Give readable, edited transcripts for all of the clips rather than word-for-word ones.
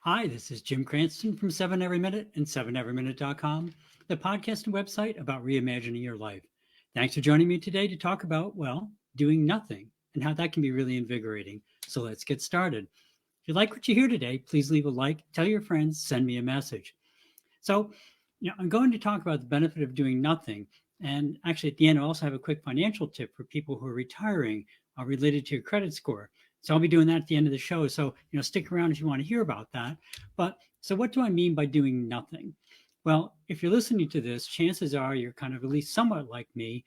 Hi, this is Jim Cranston from 7 Every Minute and 7everyminute.com, the podcast and website about reimagining your life. Thanks for joining me today to talk about, doing nothing and how that can be really invigorating. So let's get started. If you like what you hear today, please leave a like, tell your friends, send me a message. So, I'm going to talk about the benefit of doing nothing. And actually, at the end, I also have a quick financial tip for people who are retiring related to your credit score. So I'll be doing that at the end of the show. So, stick around if you want to hear about that. But so what do I mean by doing nothing? Well, if you're listening to this, chances are you're kind of at least somewhat like me,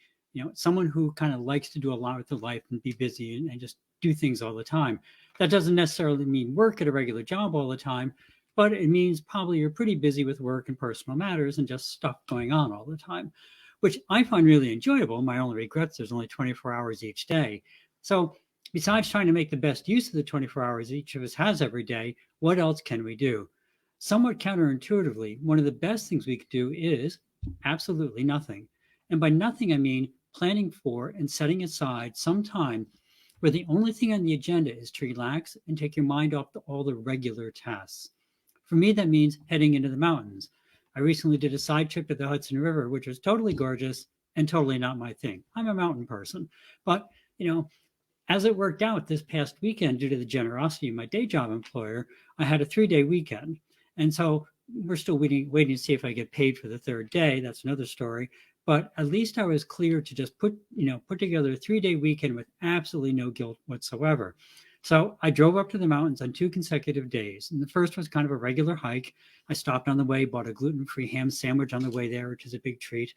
someone who kind of likes to do a lot with their life and be busy and just do things all the time. That doesn't necessarily mean work at a regular job all the time, but it means probably you're pretty busy with work and personal matters and just stuff going on all the time, which I find really enjoyable. My only regrets, there's only 24 hours each day. So besides trying to make the best use of the 24 hours each of us has every day, what else can we do? Somewhat counterintuitively, one of the best things we could do is absolutely nothing. And by nothing, I mean planning for and setting aside some time where the only thing on the agenda is to relax and take your mind off all the regular tasks. For me, that means heading into the mountains. I recently did a side trip to the Hudson River, which was totally gorgeous and totally not my thing. I'm a mountain person. But, you know, as it worked out this past weekend, due to the generosity of my day job employer, I had a 3-day weekend. And so we're still waiting to see if I get paid for the third day. That's another story. But at least I was clear to just put together a 3-day weekend with absolutely no guilt whatsoever. So I drove up to the mountains on 2 consecutive days. And the first was kind of a regular hike. I stopped on the way, bought a gluten-free ham sandwich on the way there, which is a big treat.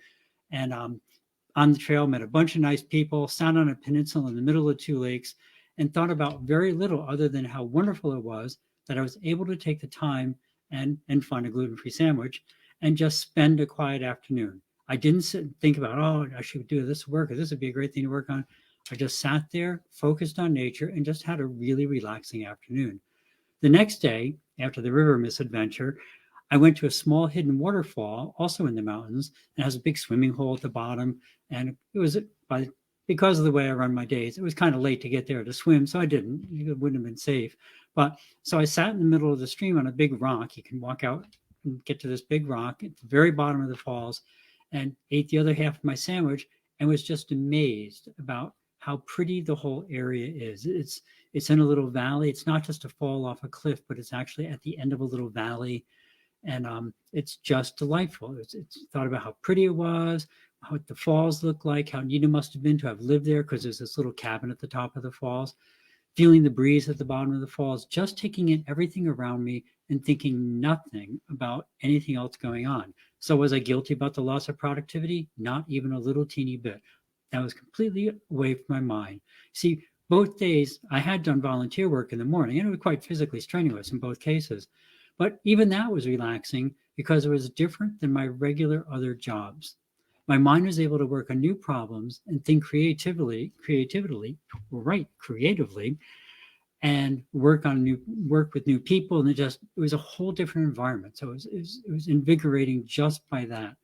And on the trail, met a bunch of nice people, sat on a peninsula in the middle of two lakes, and thought about very little other than how wonderful it was that I was able to take the time and find a gluten-free sandwich and just spend a quiet afternoon. I didn't sit and think about, oh, I should do this work or this would be a great thing to work on. I just sat there, focused on nature, and just had a really relaxing afternoon. The next day, after the river misadventure, I went to a small hidden waterfall, also in the mountains, and has a big swimming hole at the bottom. And it was by because of the way I run my days, it was kind of late to get there to swim, so I didn't. It wouldn't have been safe. But so I sat in the middle of the stream on a big rock. You can walk out and get to this big rock at the very bottom of the falls, and ate the other half of my sandwich, and was just amazed about how pretty the whole area is. It's in a little valley. It's not just a fall off a cliff, but it's actually at the end of a little valley, and it's just delightful. It's thought about how pretty it was, what the falls look like, how neat it must have been to have lived there because there's this little cabin at the top of the falls, feeling the breeze at the bottom of the falls, just taking in everything around me and thinking nothing about anything else going on. So was I guilty about the loss of productivity? Not even a little teeny bit. That was completely away from my mind. See, both days I had done volunteer work in the morning, and it was quite physically strenuous in both cases. But even that was relaxing because it was different than my regular other jobs. My mind was able to work on new problems and think creatively, and work with new people, and it was a whole different environment. So it was invigorating just by that.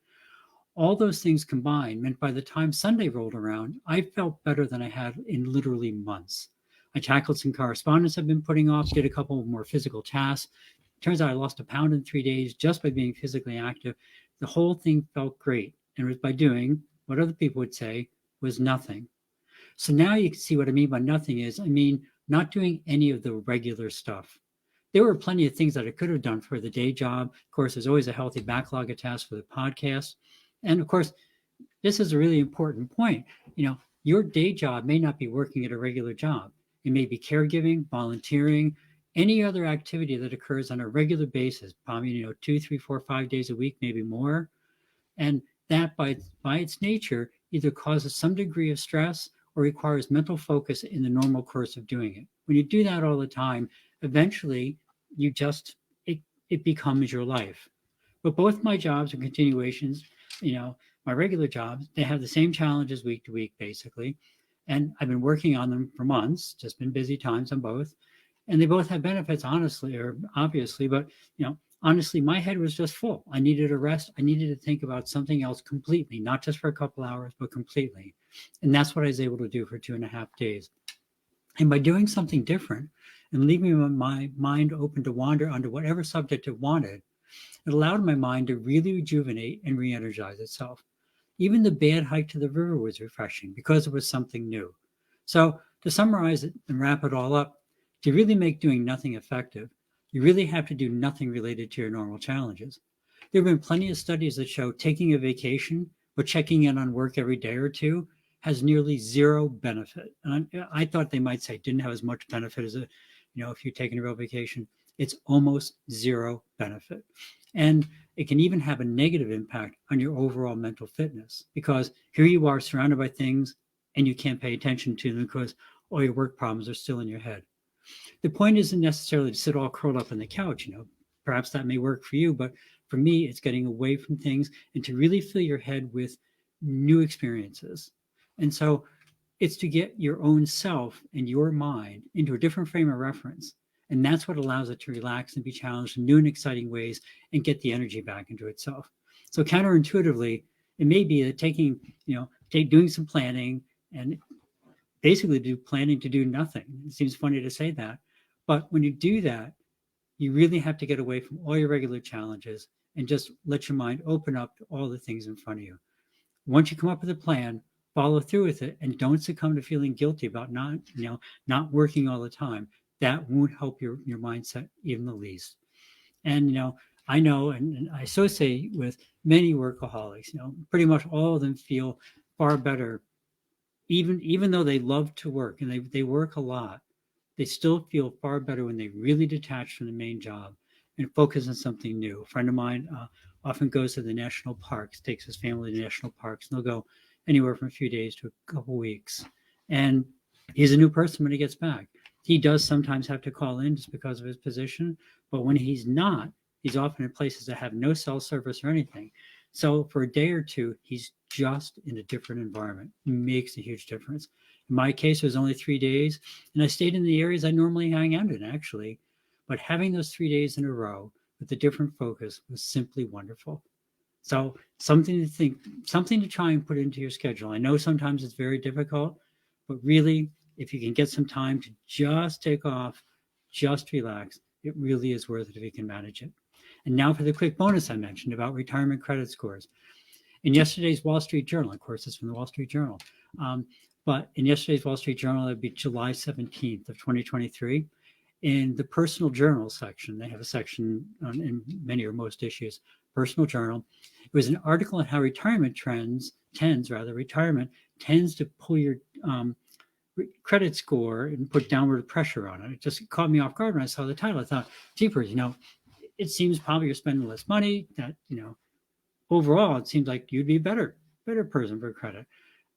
All those things combined meant by the time Sunday rolled around, I felt better than I had in literally months. I tackled some correspondence I've been putting off, did a couple of more physical tasks. Turns out I lost a pound in 3 days just by being physically active. The whole thing felt great, and it was by doing what other people would say was nothing. So now you can see what I mean by nothing is, I mean, not doing any of the regular stuff. There were plenty of things that I could have done for the day job. Of course, there's always a healthy backlog of tasks for the podcast. And of course, this is a really important point. Your day job may not be working at a regular job. It may be caregiving, volunteering, any other activity that occurs on a regular basis, probably, 2, 3, 4, 5 days a week, maybe more. And that by its nature either causes some degree of stress or requires mental focus in the normal course of doing it. When you do that all the time, eventually you just it becomes your life. But both my jobs are continuations, my regular jobs, they have the same challenges week to week, basically. And I've been working on them for months, just been busy times on both. And they both have benefits, honestly, or obviously, but honestly, my head was just full. I needed a rest. I needed to think about something else completely, not just for a couple hours, but completely. And that's what I was able to do for 2.5 days. And by doing something different and leaving my mind open to wander onto whatever subject it wanted, it allowed my mind to really rejuvenate and re-energize itself. Even the bad hike to the river was refreshing because it was something new. So, to summarize it and wrap it all up, to really make doing nothing effective, you really have to do nothing related to your normal challenges. There have been plenty of studies that show taking a vacation or checking in on work every day or two has nearly zero benefit. And I thought they might say it didn't have as much benefit as if you're taking a real vacation. It's almost zero benefit. And it can even have a negative impact on your overall mental fitness because here you are surrounded by things and you can't pay attention to them because all your work problems are still in your head. The point isn't necessarily to sit all curled up on the couch. Perhaps that may work for you, but for me, it's getting away from things and to really fill your head with new experiences. And so it's to get your own self and your mind into a different frame of reference. And that's what allows it to relax and be challenged in new and exciting ways and get the energy back into itself. So counterintuitively, it may be that doing some planning and basically planning to do nothing. It seems funny to say that. But when you do that, you really have to get away from all your regular challenges and just let your mind open up to all the things in front of you. Once you come up with a plan, follow through with it and don't succumb to feeling guilty about not working all the time. That won't help your mindset even the least. And I know and I associate with many workaholics, pretty much all of them feel far better, even though they love to work and they work a lot, they still feel far better when they really detach from the main job and focus on something new. A friend of mine often goes to the national parks, takes his family to national parks, and they'll go anywhere from a few days to a couple weeks. And he's a new person when he gets back. He does sometimes have to call in just because of his position, but when he's not, he's often in places that have no cell service or anything. So for a day or two, he's just in a different environment. It makes a huge difference. In my case, it was only 3 days, and I stayed in the areas I normally hang out in, actually. But having those 3 days in a row with a different focus was simply wonderful. So something to try and put into your schedule. I know sometimes it's very difficult, but really, if you can get some time to just take off, just relax, it really is worth it if you can manage it. And now for the quick bonus I mentioned about retirement credit scores. In yesterday's Wall Street Journal, of course, it's from the Wall Street Journal, but in yesterday's Wall Street Journal, it'd be July 17th of 2023. In the personal journal section, they have a section in many or most issues, personal journal. It was an article on how retirement tends to pull your credit score and put downward pressure on it. It just caught me off guard when I saw the title. I thought, jeepers, it seems probably you're spending less money. That overall, it seems like you'd be a better person for credit.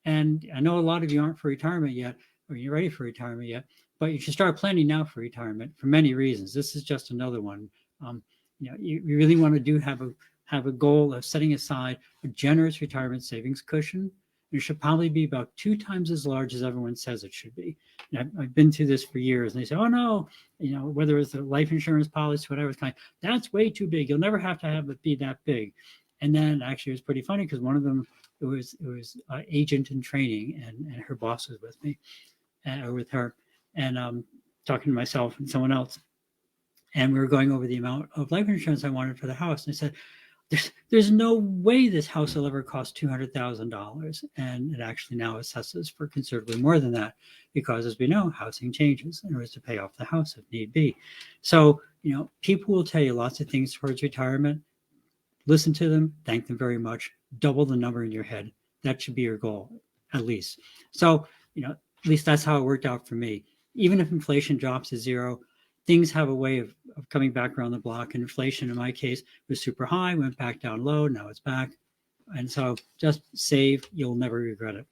And I know a lot of you aren't for retirement yet, or you're ready for retirement yet, but you should start planning now for retirement for many reasons. This is just another one. You really want to have a goal of setting aside a generous retirement savings cushion. It should probably be about 2 times as large as everyone says it should be. I've been through this for years, and they say, "Oh no, whether it's a life insurance policy, whatever it's kind, that's way too big. You'll never have to have it be that big." And then actually, it was pretty funny because one of them, it was agent in training, and her boss was with me, or with her, and talking to myself and someone else, and we were going over the amount of life insurance I wanted for the house, and I said, there's no way this house will ever cost $200,000. And it actually now assesses for considerably more than that because, as we know, housing changes in order to pay off the house if need be. So, people will tell you lots of things towards retirement. Listen to them, thank them very much, double the number in your head. That should be your goal, at least. So, at least that's how it worked out for me. Even if inflation drops to zero, things have a way of coming back around the block. And inflation, in my case, was super high, went back down low, now it's back. And so just save, you'll never regret it.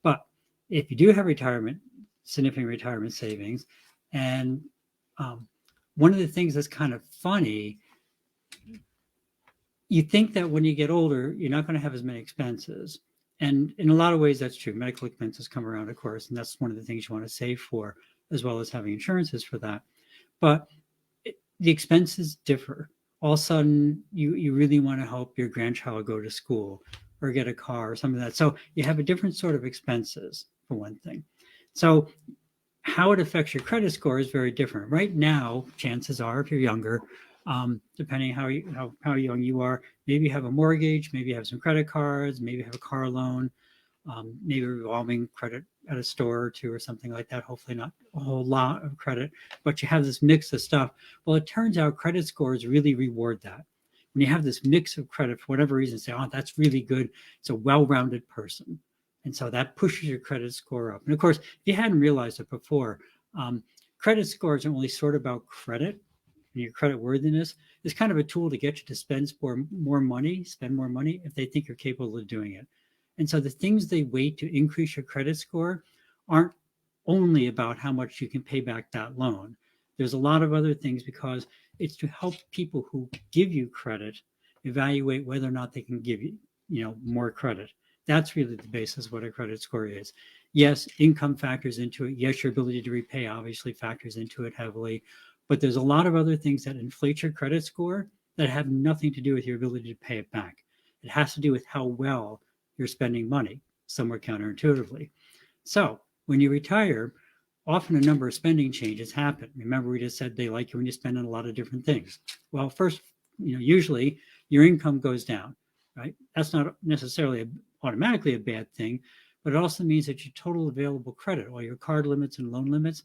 But if you do have significant retirement savings, and one of the things that's kind of funny, you think that when you get older, you're not going to have as many expenses. And in a lot of ways, that's true. Medical expenses come around, of course, and that's one of the things you want to save for, as well as having insurances for that. But the expenses differ. All of a sudden, you really want to help your grandchild go to school or get a car or something like that. So you have a different sort of expenses, for one thing. So how it affects your credit score is very different. Right now, chances are, if you're younger, depending how young you are, maybe you have a mortgage, maybe you have some credit cards, maybe you have a car loan, maybe revolving credit at a store or two or something like that. Hopefully not a whole lot of credit, but you have this mix of stuff. Well, it turns out credit scores really reward that. When you have this mix of credit, for whatever reason, say, oh, that's really good. It's a well-rounded person. And so that pushes your credit score up. And of course, if you hadn't realized it before, credit scores are only sort of about credit and your credit worthiness. Is kind of a tool to get you to spend more money if they think you're capable of doing it. And so the things they weight to increase your credit score aren't only about how much you can pay back that loan. There's a lot of other things because it's to help people who give you credit evaluate whether or not they can give you, more credit. That's really the basis of what a credit score is. Yes, income factors into it. Yes, your ability to repay obviously factors into it heavily. But there's a lot of other things that inflate your credit score that have nothing to do with your ability to pay it back. It has to do with how well you're spending money, somewhat counterintuitively. So when you retire, often a number of spending changes happen. Remember, we just said they like you when you spend on a lot of different things. Well, first, usually your income goes down, right? That's not necessarily automatically a bad thing, but it also means that your total available credit, all your card limits and loan limits,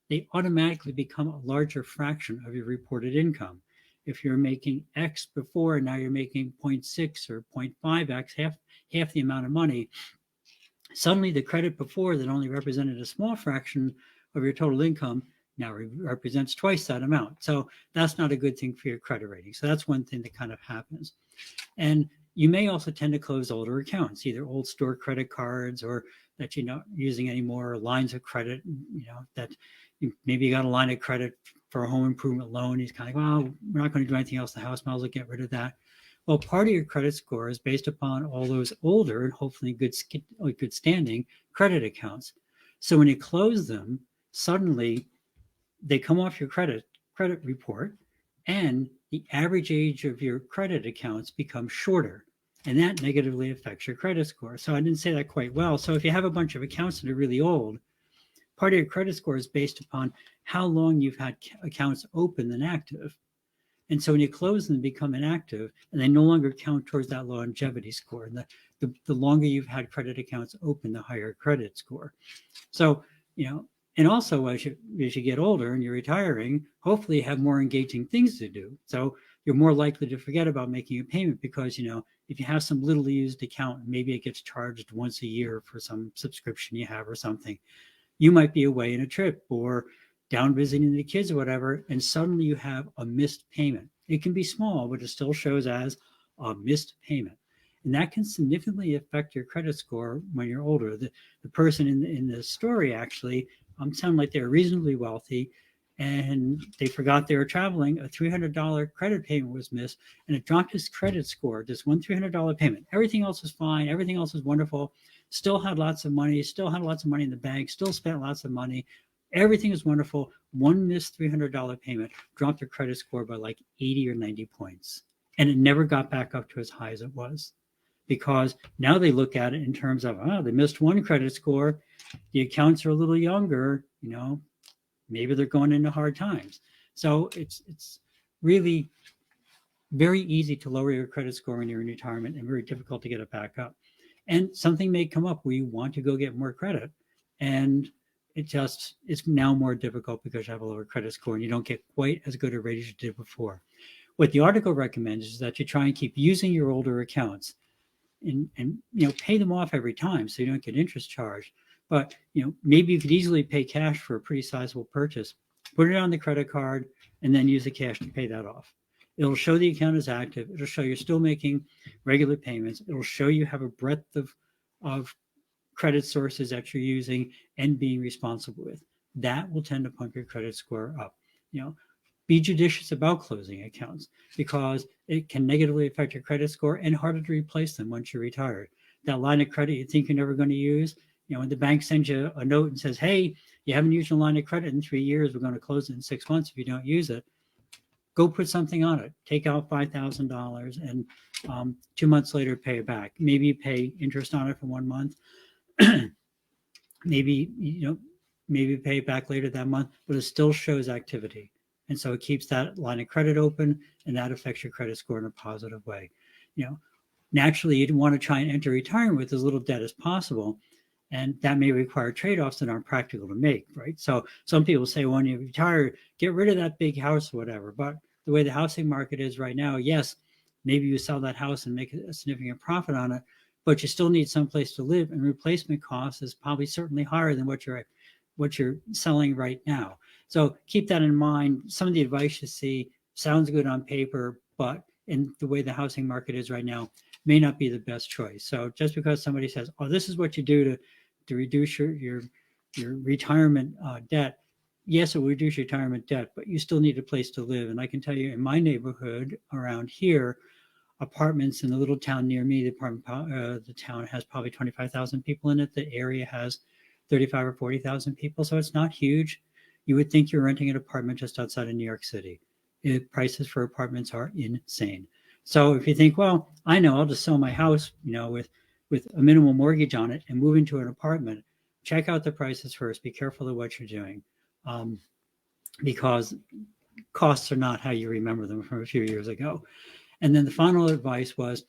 they automatically become a larger fraction of your reported income. If you're making X before and now you're making 0.6 or 0.5X, half the amount of money, suddenly the credit before that only represented a small fraction of your total income now represents twice that amount. So that's not a good thing for your credit rating. So that's one thing that kind of happens. And you may also tend to close older accounts, either old store credit cards or that you're not using anymore, or lines of credit, that maybe you got a line of credit for a home improvement loan. He's kind of like, well, we're not going to do anything else in the house. Might as well get rid of that. Well, part of your credit score is based upon all those older and hopefully good standing credit accounts. So when you close them, suddenly they come off your credit report, and the average age of your credit accounts becomes shorter, and that negatively affects your credit score. So I didn't say that quite well. So if you have a bunch of accounts that are really old, part of your credit score is based upon how long you've had accounts open and active. And so when you close them, they become inactive, and they no longer count towards that longevity score. And the longer you've had credit accounts open, the higher credit score. So, and also as you get older and you're retiring, hopefully you have more engaging things to do. So you're more likely to forget about making a payment because, if you have some little used account, maybe it gets charged once a year for some subscription you have or something. You might be away on a trip or down visiting the kids or whatever, and suddenly you have a missed payment. It can be small, but it still shows as a missed payment. And that can significantly affect your credit score when you're older. The person in the story actually sounded like they were reasonably wealthy, and they forgot they were traveling. A $300 credit payment was missed, and it dropped his credit score, just one $300 payment. Everything else was fine. Everything else was wonderful. Still had lots of money, in the bank, still spent lots of money. Everything is wonderful. One missed $300 payment dropped their credit score by like 80 or 90 points. And it never got back up to as high as it was, because now they look at it in terms of, they missed one credit score. The accounts are a little younger, maybe they're going into hard times. So it's really very easy to lower your credit score when you're in retirement and very difficult to get it back up. And something may come up where you want to go get more credit, and it's now more difficult because you have a lower credit score and you don't get quite as good a rate as you did before. What the article recommends is that you try and keep using your older accounts and pay them off every time so you don't get interest charged. But maybe you could easily pay cash for a pretty sizable purchase, put it on the credit card, and then use the cash to pay that off. It'll show the account is active. It'll show you're still making regular payments. It'll show you have a breadth of credit sources that you're using and being responsible with. That will tend to pump your credit score up. Be judicious about closing accounts because it can negatively affect your credit score and harder to replace them once you're retired. That line of credit you think you're never going to use, when the bank sends you a note and says, hey, you haven't used your line of credit in 3 years, we're going to close it in 6 months if you don't use it. Go put something on it. Take out $5,000 and 2 months later pay it back. Maybe you pay interest on it for 1 month. Maybe maybe pay it back later that month, but it still shows activity. And so it keeps that line of credit open, and that affects your credit score in a positive way. Naturally, you'd want to try and enter retirement with as little debt as possible. And that may require trade-offs that aren't practical to make, right? So some people say, when you retire, get rid of that big house or whatever. But the way the housing market is right now, yes, maybe you sell that house and make a significant profit on it, but you still need some place to live, and replacement cost is probably certainly higher than what you're selling right now. So keep that in mind. Some of the advice you see sounds good on paper, but in the way the housing market is right now, may not be the best choice. So just because somebody says, "Oh, this is what you do to reduce your retirement debt," yes, it will reduce your retirement debt, but you still need a place to live. And I can tell you, in my neighborhood around here, apartments in the little town near me, the town has probably 25,000 people in it. The area has 35 or 40,000 people, so it's not huge. You would think you're renting an apartment just outside of New York City. Prices for apartments are insane. So if you think, well, I know, I'll just sell my house, with a minimal mortgage on it and move into an apartment, check out the prices first. Be careful of what you're doing, because costs are not how you remember them from a few years ago. And then the final advice was,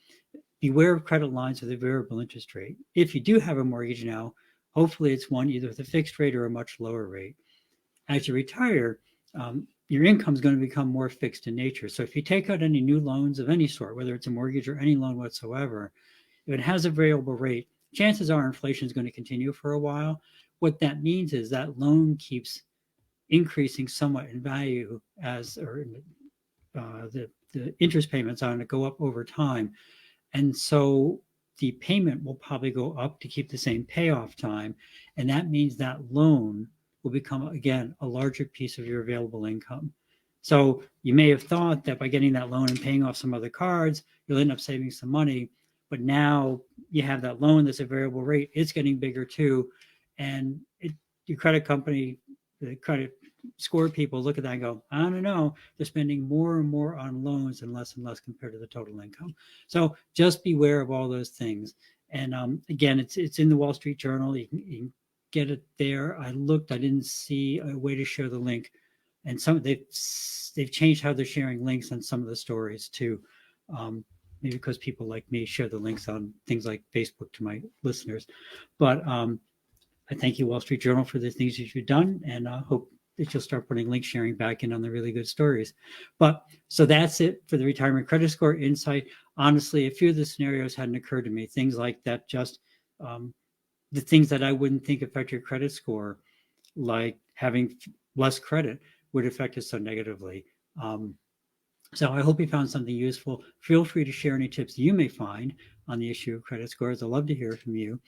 beware of credit lines with a variable interest rate. If you do have a mortgage now, hopefully it's one either with a fixed rate or a much lower rate. As you retire, your income is going to become more fixed in nature. So if you take out any new loans of any sort, whether it's a mortgage or any loan whatsoever, if it has a variable rate, chances are inflation is going to continue for a while. What that means is that loan keeps increasing somewhat in value the interest payments on it go up over time. And so the payment will probably go up to keep the same payoff time. And that means that loan will become, again, a larger piece of your available income. So you may have thought that by getting that loan and paying off some other cards, you'll end up saving some money. But now you have that loan that's a variable rate. It's getting bigger too. And your credit company, the credit score people look at that and go, I don't know, they're spending more and more on loans and less compared to the total income. So just beware of all those things. And again, it's in the Wall Street Journal. You can get it there. I looked, I didn't see a way to share the link. And they've changed how they're sharing links on some of the stories too. Maybe because people like me share the links on things like Facebook to my listeners. But I thank you, Wall Street Journal, for the things that you've done, and I hope that you'll start putting link sharing back in on the really good stories. But so that's it for the retirement credit score insight. Honestly, a few of the scenarios hadn't occurred to me. Things like that, just the things that I wouldn't think affect your credit score, like having less credit, would affect it so negatively. So I hope you found something useful. Feel free to share any tips you may find on the issue of credit scores. I'd love to hear from you.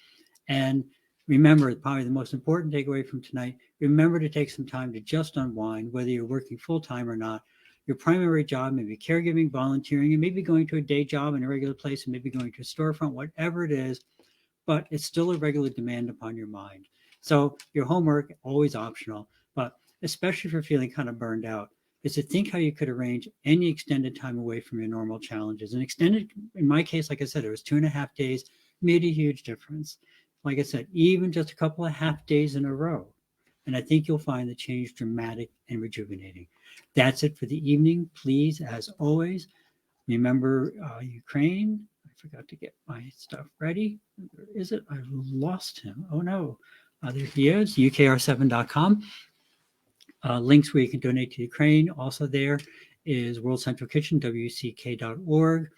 And remember, probably the most important takeaway from tonight, remember to take some time to just unwind, whether you're working full-time or not. Your primary job may be caregiving, volunteering, and maybe going to a day job in a regular place, and maybe going to a storefront, whatever it is, but it's still a regular demand upon your mind. So your homework, always optional, but especially if you're feeling kind of burned out, is to think how you could arrange any extended time away from your normal challenges. And extended, in my case, like I said, it was 2.5 days, made a huge difference. Like I said, even just a couple of half days in a row. And I think you'll find the change dramatic and rejuvenating. That's it for the evening. Please, as always, remember Ukraine. I forgot to get my stuff ready. Where is it? I've lost him. Oh, no. There he is, ukr7.com. Links where you can donate to Ukraine. Also there is World Central Kitchen, wck.org.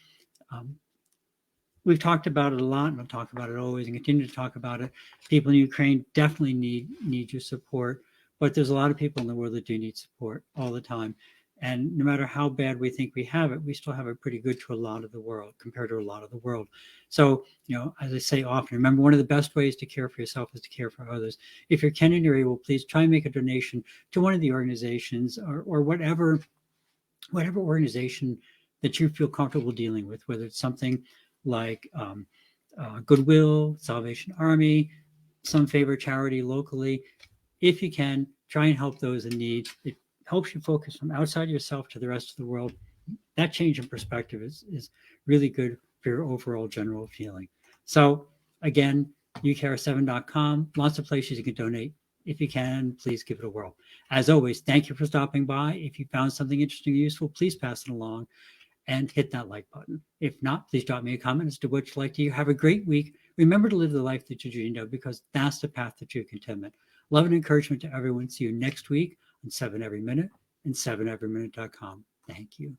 We've talked about it a lot, and I'll talk about it always and continue to talk about it. People in Ukraine definitely need your support, but there's a lot of people in the world that do need support all the time. And no matter how bad we think we have it, we still have it pretty good to a lot of the world, compared to a lot of the world. So, as I say often, remember, one of the best ways to care for yourself is to care for others. If you're Ken or able, please try and make a donation to one of the organizations or whatever organization that you feel comfortable dealing with, whether it's something like Goodwill, Salvation Army, some favorite charity locally. If you can, try and help those in need. It helps you focus from outside yourself to the rest of the world. That change in perspective is really good for your overall general feeling. So again, ukr7.com, lots of places you can donate. If you can, please give it a whirl. As always, thank you for stopping by. If you found something interesting or useful, please pass it along and hit that like button. If not, please drop me a comment as to what you like to hear. Have a great week. Remember to live the life that you dreamed of, because that's the path to true contentment. Love and encouragement to everyone. See you next week on 7 Every Minute and 7everyminute.com. Thank you.